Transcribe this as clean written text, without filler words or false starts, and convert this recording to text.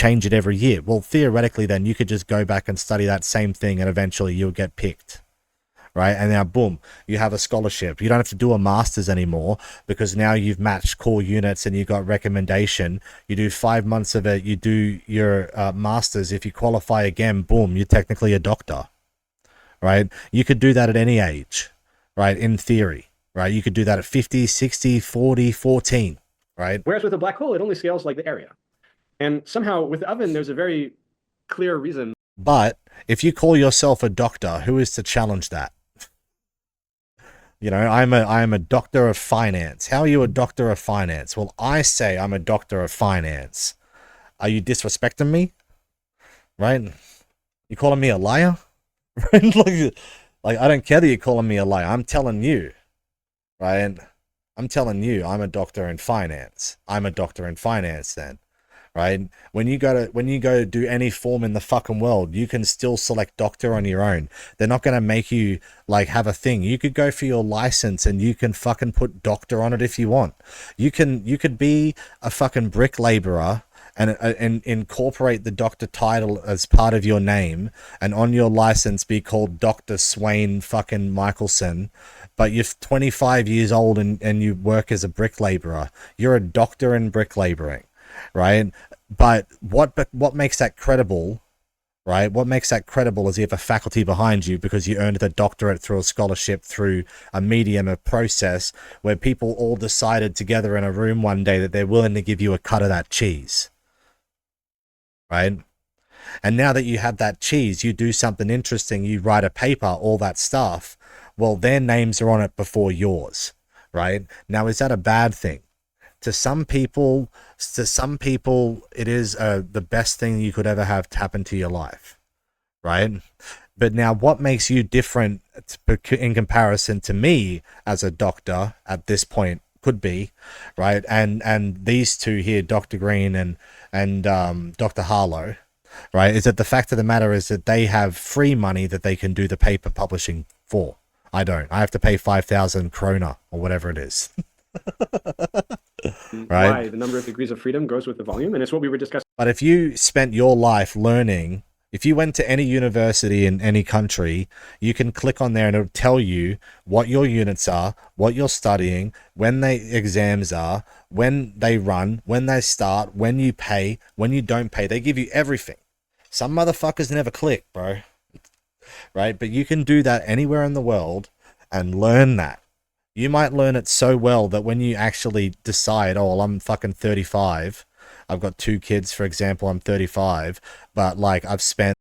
change it every year. Well, theoretically, then you could just go back and study that same thing and eventually you'll get picked. Right? And now, boom, you have a scholarship. You don't have to do a master's anymore because now you've matched core units and you got recommendation. You do 5 months of it. You do your master's. If you qualify again, boom, you're technically a doctor. Right? You could do that at any age, right? In theory, right? You could do that at 50, 60, 40, 14, right? Whereas with a black hole, it only scales like the area. And somehow with the oven, there's a very clear reason. But if you call yourself a doctor, who is to challenge that? You know, I am a doctor of finance. How are you a doctor of finance? Well, I say I'm a doctor of finance. Are you disrespecting me? Right? You calling me a liar? like I don't care that you're calling me a liar. I'm telling you, right? I'm telling you, I'm a doctor in finance. I'm a doctor in finance then. Right? When you go do any form in the fucking world, you can still select doctor on your own. They're not going to make you like have a thing. You could go for your license and you can fucking put doctor on it if you want. You could be a fucking brick laborer and incorporate the doctor title as part of your name, and on your license be called Dr. Swain fucking Michelson, but you're 25 years old and you work as a brick laborer. You're a doctor in brick laboring. Right? But what makes that credible, right? What makes that credible is you have a faculty behind you because you earned the doctorate through a scholarship, through a medium, a process where people all decided together in a room one day that they're willing to give you a cut of that cheese. Right? And now that you have that cheese, you do something interesting, you write a paper, all that stuff. Well, their names are on it before yours. Right? Now, is that a bad thing? To some people, it is the best thing you could ever have happen to your life, right? But now, what makes you different in comparison to me as a doctor at this point could be, right? And these two here, Dr. Green and Dr. Harlow, right? Is that the fact of the matter is that they have free money that they can do the paper publishing for. I don't. I have to pay 5,000 krona or whatever it is. Right? Why the number of degrees of freedom goes with the volume, and it's what we were discussing. But if you spent your life learning, if you went to any university in any country, you can click on there and it'll tell you what your units are, what you're studying, when the exams are, when they run, when they start, when you pay, when you don't pay. They give you everything. Some motherfuckers never click, bro. Right? But you can do that anywhere in the world and learn that. You might learn it so well that when you actually decide, oh, well, I'm fucking 35, I've got 2 kids, for example, I'm 35, but like I've spent